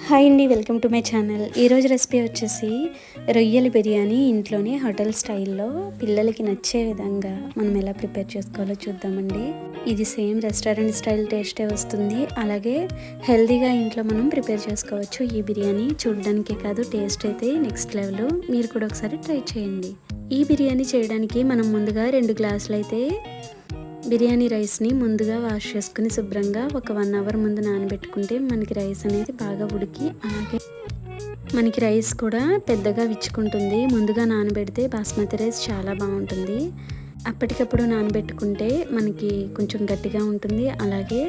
Hi అండి, welcome to my channel. ఈరోజు recipe వచ్చేసి రొయ్యల బిర్యానీ ఇంట్లోనే హోటల్ స్టైల్లో పిల్లలకి నచ్చే విధంగా మనం ఎలా ప్రిపేర్ చేసుకోవాలో చూద్దామండి. ఇది సేమ్ రెస్టారెంట్ స్టైల్ టేస్టే వస్తుంది, అలాగే హెల్తీగా ఇంట్లో మనం ప్రిపేర్ చేసుకోవచ్చు. ఈ బిర్యానీ చూడడానికే కాదు, టేస్ట్ అయితే నెక్స్ట్ లెవెల్. మీరు కూడా ఒకసారి ట్రై చేయండి. ఈ బిర్యానీ చేయడానికి మనం ముందుగా 2 గ్లాసులు అయితే బిర్యానీ రైస్ని ముందుగా వాష్ చేసుకుని శుభ్రంగా ఒక 1 అవర్ ముందు నానబెట్టుకుంటే మనకి రైస్ అనేది బాగా ఉడికి, అలాగే మనకి రైస్ కూడా పెద్దగా విచ్చుకుంటుంది. ముందుగా నానబెడితే బాస్మతి రైస్ చాలా బాగుంటుంది. అప్పటికప్పుడు నానబెట్టుకుంటే మనకి కొంచెం గట్టిగా ఉంటుంది, అలాగే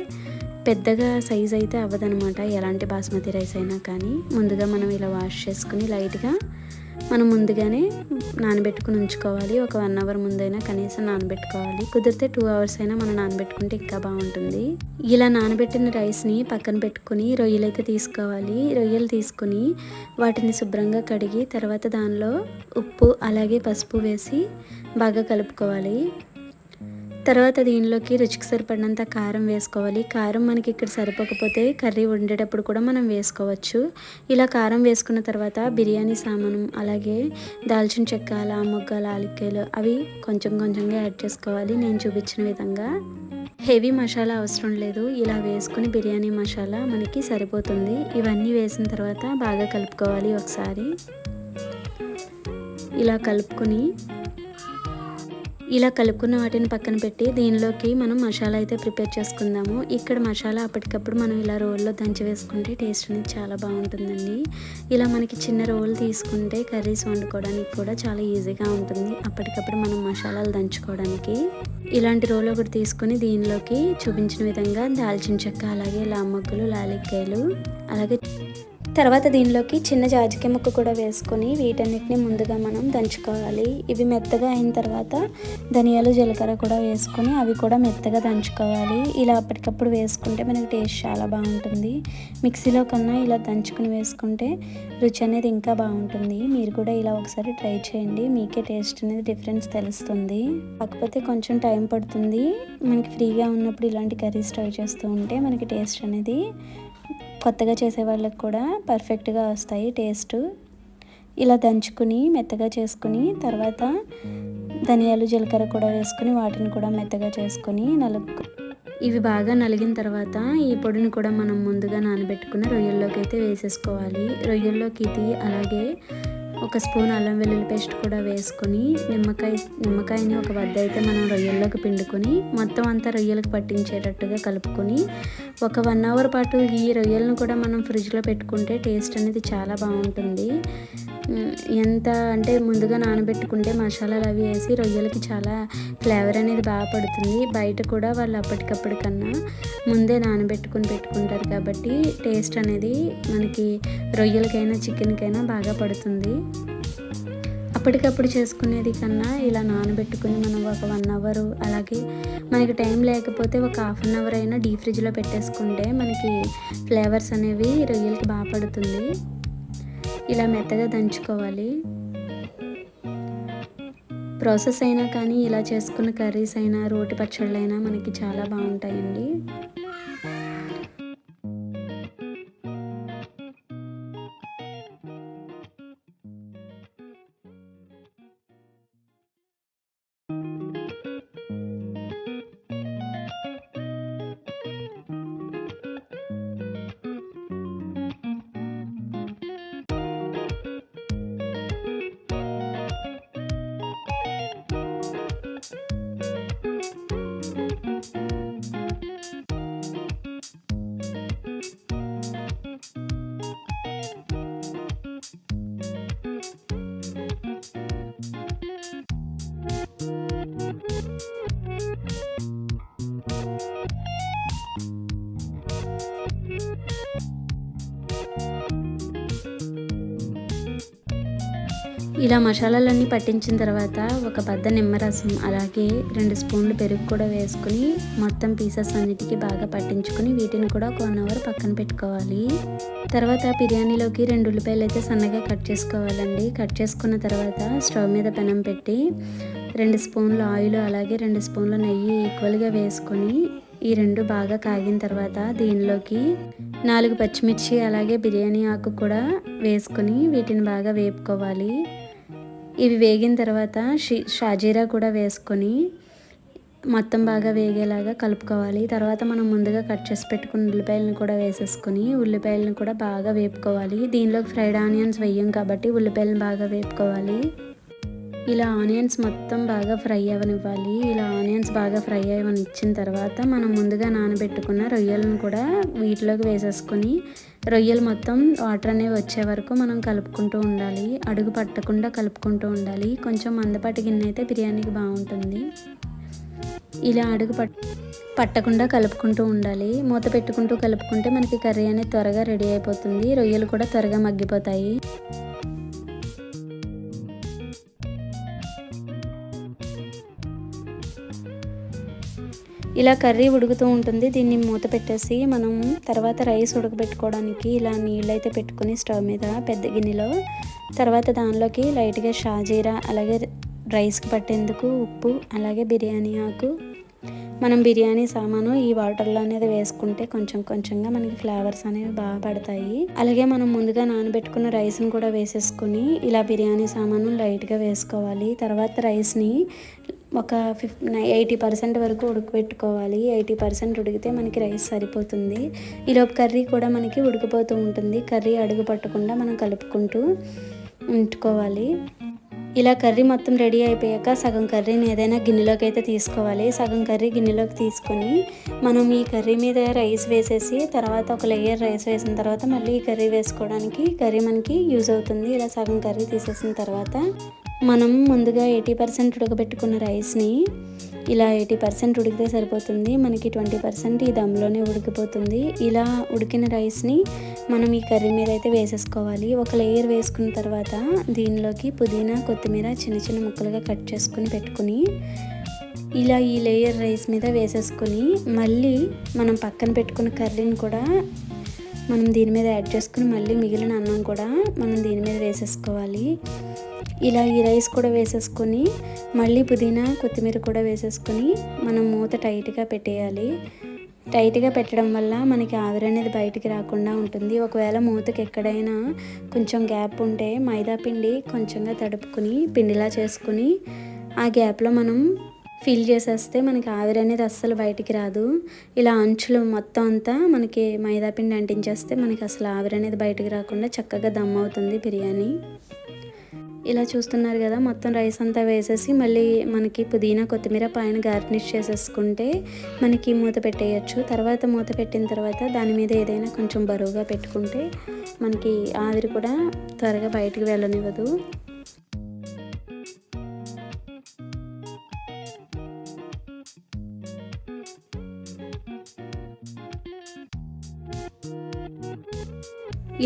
పెద్దగా సైజ్ అయితే అవ్వదనమాట. ఎలాంటి బాస్మతి రైస్ అయినా కానీ ముందుగా మనం ఇలా వాష్ చేసుకుని లైట్గా మనం ముందుగానే నానబెట్టుకుని ఉంచుకోవాలి. ఒక 1 అవర్ ముందైనా కనీసం నానబెట్టుకోవాలి. కుదిరితే 2 అవర్స్ అయినా మనం నానబెట్టుకుంటే ఇంకా బాగుంటుంది. ఇలా నానబెట్టిన రైస్ని పక్కన పెట్టుకుని రొయ్యలు అయితే తీసుకోవాలి. రొయ్యలు తీసుకుని వాటిని శుభ్రంగా కడిగి తర్వాత దానిలో ఉప్పు అలాగే పసుపు వేసి బాగా కలుపుకోవాలి. తర్వాత దీనిలోకి రుచికి సరిపడినంత కారం వేసుకోవాలి. కారం మనకి ఇక్కడ సరిపోకపోతే కర్రీ వండేటప్పుడు కూడా మనం వేసుకోవచ్చు. ఇలా కారం వేసుకున్న తర్వాత బిర్యానీ సామాను అలాగే దాల్చిన చెక్క, లవంగ, యాలక్కాయలు అవి కొంచెంగా యాడ్ చేసుకోవాలి. నేను చూపించిన విధంగా హెవీ మసాలా అవసరం లేదు. ఇలా వేసుకుని బిర్యానీ మసాలా మనకి సరిపోతుంది. ఇవన్నీ వేసిన తర్వాత బాగా కలుపుకోవాలి. ఒకసారి ఇలా కలుపుకున్న వాటిని పక్కన పెట్టి దీనిలోకి మనం మసాలా అయితే ప్రిపేర్ చేసుకుందాము. ఇక్కడ మసాలా అప్పటికప్పుడు మనం ఇలా రోల్లో దంచి వేసుకుంటే టేస్ట్ అనేది చాలా బాగుంటుందండి. ఇలా మనకి చిన్న రోల్ తీసుకుంటే కర్రీస్ వండుకోవడానికి కూడా చాలా ఈజీగా ఉంటుంది. అప్పటికప్పుడు మనం మసాలాలు దంచుకోవడానికి ఇలాంటి రోల్ ఒకటి తీసుకుని దీనిలోకి చూపించిన విధంగా దాల్చిన చెక్క అలాగే లవంగలు, యాలక్కాయలు అలాగే తర్వాత దీనిలోకి చిన్న జాజికాయ ముక్క కూడా వేసుకొని వీటన్నిటిని ముందుగా మనం దంచుకోవాలి. ఇవి మెత్తగా అయిన తర్వాత ధనియాలు, జీలకర్ర కూడా వేసుకొని అవి కూడా మెత్తగా దంచుకోవాలి. ఇలా అప్పటికప్పుడు వేసుకుంటే మనకి టేస్ట్ చాలా బాగుంటుంది. మిక్సీలో కన్నా ఇలా దంచుకుని వేసుకుంటే రుచి అనేది ఇంకా బాగుంటుంది. మీరు కూడా ఇలా ఒకసారి ట్రై చేయండి, మీకే టేస్ట్ అనేది డిఫరెన్స్ తెలుస్తుంది. కాకపోతే కొంచెం టైం పడుతుంది. మనకి ఫ్రీగా ఉన్నప్పుడు ఇలాంటి కర్రీస్ ట్రై చేస్తూ ఉంటే మనకి టేస్ట్ అనేది కొత్తగా చేసే వాళ్ళకి కూడా పర్ఫెక్ట్గా వస్తాయి టేస్ట్. ఇలా దంచుకుని మెత్తగా చేసుకుని తర్వాత ధనియాలు, జీలకర్ర కూడా వేసుకుని వాటిని కూడా మెత్తగా చేసుకొని ఇవి బాగా నలిగిన తర్వాత ఈ పొడిని కూడా మనం ముందుగా నానబెట్టుకున్న రొయ్యల్లోకి అయితే వేసేసుకోవాలి. రొయ్యల్లోకి ఇది అలాగే 1 స్పూన్ అల్లం వెల్లుల్లి పేస్ట్ కూడా వేసుకొని నిమ్మకాయని ఒక వద్ద అయితే మనం రొయ్యల్లోకి పిండుకొని మొత్తం అంతా రొయ్యలకు పట్టించేటట్టుగా కలుపుకొని ఒక 1 అవర్ పాటు ఈ రొయ్యలను కూడా మనం ఫ్రిడ్జ్లో పెట్టుకుంటే టేస్ట్ అనేది చాలా బాగుంటుంది. ఎంత అంటే ముందుగా నానబెట్టుకుంటే మసాలాలు అవి వేసి రొయ్యలకి చాలా ఫ్లేవర్ అనేది బాగా పడుతుంది. బయట కూడా వాళ్ళు అప్పటికప్పటికన్నా ముందే నానబెట్టుకుని పెట్టుకుంటారు కాబట్టి టేస్ట్ అనేది మనకి రొయ్యలకైనా చికెన్కైనా బాగా పడుతుంది. అప్పటికప్పుడు చేసుకునేది కన్నా ఇలా నానబెట్టుకుని మనం ఒక 1 అవర్ అలాగే మనకి టైం లేకపోతే ఒక ½ అన్ అవర్ అయినా డీప్ ఫ్రిడ్జ్లో పెట్టేసుకుంటే మనకి ఫ్లేవర్స్ అనేవి రొయ్యలకి బాగా పడుతుంది. ఇలా మెత్తగా దంచుకోవాలి. ప్రాసెస్ అయినా కానీ ఇలా చేసుకున్న కర్రీస్ అయినా రోటి పచ్చళ్ళైనా మనకి చాలా బాగుంటాయండి. ఇలా మసాలాలన్నీ పట్టించిన తర్వాత ఒక బద్ద నిమ్మరసం అలాగే 2 స్పూన్లు పెరుగు కూడా వేసుకుని మొత్తం పీసెస్ అన్నిటికీ బాగా పట్టించుకొని వీటిని కూడా ఒక 1 అవర్ పక్కన పెట్టుకోవాలి. తర్వాత బిర్యానీలోకి 2 ఉల్లిపాయలు అయితే సన్నగా కట్ చేసుకోవాలండి. కట్ చేసుకున్న తర్వాత స్టవ్ మీద పెనం పెట్టి 2 స్పూన్లు ఆయిల్ అలాగే 2 స్పూన్ల నెయ్యి ఈక్వల్గా వేసుకొని ఈ 2 బాగా కాగిన తర్వాత దీనిలోకి 4 పచ్చిమిర్చి అలాగే బిర్యానీ ఆకు కూడా వేసుకొని వీటిని బాగా వేపుకోవాలి. ఇవి వేగిన తర్వాత షాజీరా కూడా వేసుకొని మొత్తం బాగా వేగేలాగా కలుపుకోవాలి. తర్వాత మనం ముందుగా కట్ చేసి పెట్టుకున్న ఉల్లిపాయలను కూడా వేసేసుకొని ఉల్లిపాయలను కూడా బాగా వేపుకోవాలి. దీనిలోకి ఫ్రైడ్ ఆనియన్స్ వేయం కాబట్టి ఉల్లిపాయలను బాగా వేపుకోవాలి. ఇలా ఆనియన్స్ మొత్తం బాగా ఫ్రై అవ్వనివ్వాలి. ఇలా ఆనియన్స్ బాగా ఫ్రై అవ్వనిచ్చిన తర్వాత మనం ముందుగా నానబెట్టుకున్న రొయ్యలను కూడా వీటిలోకి వేసేసుకొని రొయ్యలు మొత్తం వాటర్ అనేవి వచ్చే వరకు మనం కలుపుకుంటూ ఉండాలి. అడుగు పట్టకుండా కలుపుకుంటూ ఉండాలి. కొంచెం మందపాటి గిన్నె అయితే బిర్యానీకి బాగుంటుంది. ఇలా అడుగు పట్టకుండా కలుపుకుంటూ ఉండాలి. మూత పెట్టుకుంటూ కలుపుకుంటే మనకి కర్రీ అనేది త్వరగా రెడీ అయిపోతుంది. రొయ్యలు కూడా త్వరగా మగ్గిపోతాయి. ఇలా కర్రీ ఉడుకుతూ ఉంటుంది. దీన్ని మూత పెట్టేసి మనం తర్వాత రైస్ ఉడకబెట్టుకోవడానికి ఇలా నీళ్ళైతే పెట్టుకొని స్టవ్ మీద పెద్ద గిన్నెలో తర్వాత దానిలోకి లైట్గా షాజీరా అలాగే రైస్కి పట్టేందుకు ఉప్పు అలాగే బిర్యానీ ఆకు మనం బిర్యానీ సామాను ఈ వాటర్లో అనేది వేసుకుంటే కొంచెం కొంచెంగా మనకి ఫ్లేవర్స్ అనేవి బాగా పడతాయి. అలాగే మనం ముందుగా నానబెట్టుకున్న రైస్ని కూడా వేసేసుకొని ఇలా బిర్యానీ సామాను లైట్గా వేసుకోవాలి. తర్వాత రైస్ని ఒక 80% వరకు ఉడకబెట్టుకోవాలి. 80% ఉడికితే మనకి రైస్ సరిపోతుంది. ఈలోపు కర్రీ కూడా మనకి ఉడికిపోతూ ఉంటుంది. కర్రీ అడుగు పట్టకుండా మనం కలుపుకుంటూ ఉంచుకోవాలి. ఇలా కర్రీ మొత్తం రెడీ అయిపోయాక సగం కర్రీని ఏదైనా గిన్నెలోకి అయితే తీసుకోవాలి. సగం కర్రీ గిన్నెలోకి తీసుకొని మనం ఈ కర్రీ మీద రైస్ వేసేసి తర్వాత ఒక లేయర్ రైస్ వేసిన తర్వాత మళ్ళీ ఈ కర్రీ వేసుకోవడానికి కర్రీ మనకి యూజ్ అవుతుంది. ఇలా సగం కర్రీ తీసేసిన తర్వాత మనం ముందుగా 80% ఉడకబెట్టుకున్న రైస్ని ఇలా 80% ఉడికితే సరిపోతుంది. మనకి 20% ఈ దమ్లోనే ఉడికిపోతుంది. ఇలా ఉడికిన రైస్ని మనం ఈ కర్రీ మీద అయితే వేసేసుకోవాలి. ఒక లేయర్ వేసుకున్న తర్వాత దీనిలోకి పుదీనా కొత్తిమీర చిన్న చిన్న ముక్కలుగా కట్ చేసుకుని పెట్టుకుని ఇలా ఈ లేయర్ రైస్ మీద వేసేసుకొని మళ్ళీ మనం పక్కన పెట్టుకున్న కర్రీని కూడా మనం దీని మీద యాడ్ చేసుకుని మళ్ళీ మిగిలిన అన్నం కూడా మనం దీని మీద వేసేసుకోవాలి. ఇలా ఈ రైస్ కూడా వేసేసుకొని మళ్ళీ పుదీనా కొత్తిమీర కూడా వేసేసుకొని మనం మూత టైట్గా పెట్టేయాలి. టైట్గా పెట్టడం వల్ల మనకి ఆవిరి అనేది బయటికి రాకుండా ఉంటుంది. ఒకవేళ మూతకి ఎక్కడైనా కొంచెం గ్యాప్ ఉంటే మైదా పిండి కొంచెంగా తడుపుకొని పిండిలా చేసుకుని ఆ గ్యాప్లో మనం ఫిల్ చేసేస్తే మనకి ఆవిరి అనేది అస్సలు బయటికి రాదు. ఇలా అంచులు మొత్తం అంతా మనకి మైదా పిండి అంటించేస్తే మనకి అసలు ఆవిరి అనేది బయటికి రాకుండా చక్కగా దమ్ అవుతుంది బిర్యానీ. ఇలా చూస్తున్నారు కదా, మొత్తం రైస్ అంతా వేసేసి మళ్ళీ మనకి పుదీనా కొత్తిమీర పైన గార్నిష్ చేసేసుకుంటే మనకి మూత పెట్టేయచ్చు. తర్వాత మూత పెట్టిన తర్వాత దాని మీద ఏదైనా కొంచెం బరువుగా పెట్టుకుంటే మనకి ఆవిరి కూడా త్వరగా బయటికి వెళ్ళనివ్వదు.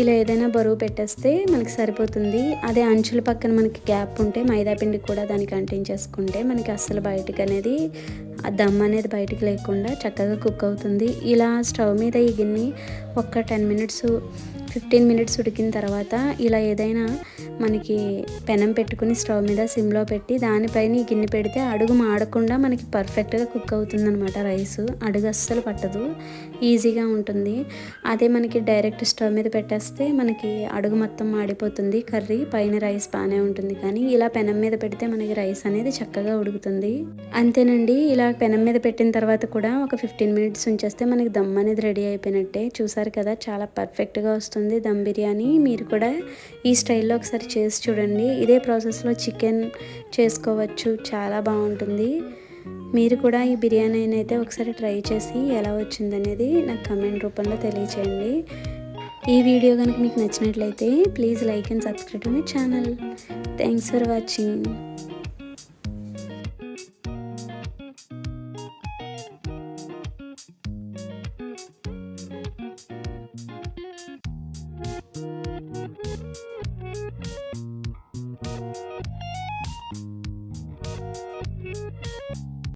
ఇలా ఏదైనా బరువు పెట్టేస్తే మనకి సరిపోతుంది. అదే అంచుల పక్కన మనకి గ్యాప్ ఉంటే మైదా పిండి కూడా దానికి అంటించేసుకుంటే మనకి అస్సలు బయటికి అనేది ఆ దమ్ అనేది బయటికి లేకుండా చక్కగా కుక్ అవుతుంది. ఇలా స్టవ్ మీద ఈ గిన్నె ఒక 10 మినిట్స్ 15 మినిట్స్ ఉడికిన తర్వాత ఇలా ఏదైనా మనకి పెనం పెట్టుకుని స్టవ్ మీద సిమ్లో పెట్టి దానిపైన ఈ గిన్నె పెడితే అడుగు మాడకుండా మనకి పర్ఫెక్ట్గా కుక్ అవుతుందన్నమాట. రైస్ అడుగు అస్సలు పట్టదు, ఈజీగా ఉంటుంది. అదే మనకి డైరెక్ట్ స్టవ్ మీద పెట్టేస్తే మనకి అడుగు మొత్తం మాడిపోతుంది. కర్రీ పైన రైస్ బాగానే ఉంటుంది, కానీ ఇలా పెనం మీద పెడితే మనకి రైస్ అనేది చక్కగా ఉడుకుతుంది. అంతేనండి. ఇలా పెనం మీద పెట్టిన తర్వాత కూడా ఒక 15 మినిట్స్ ఉంచేస్తే మనకి దమ్ అనేది రెడీ అయిపోయినట్టే. చూసారు కదా, చాలా పర్ఫెక్ట్గా వస్తుంది దమ్ బిర్యానీ. మీరు కూడా ఈ స్టైల్లో ఒకసారి చేసి చూడండి. ఇదే ప్రాసెస్లో చికెన్ చేసుకోవచ్చు, చాలా బాగుంటుంది. మీరు కూడా ఈ బిర్యానీని అయితే ఒకసారి ట్రై చేసి ఎలా వచ్చిందనేది నాకు కమెంట్ రూపంలో తెలియచేయండి. ఈ వీడియో కనుక మీకు నచ్చినట్లయితే please like and subscribe to my channel. Thanks for watching.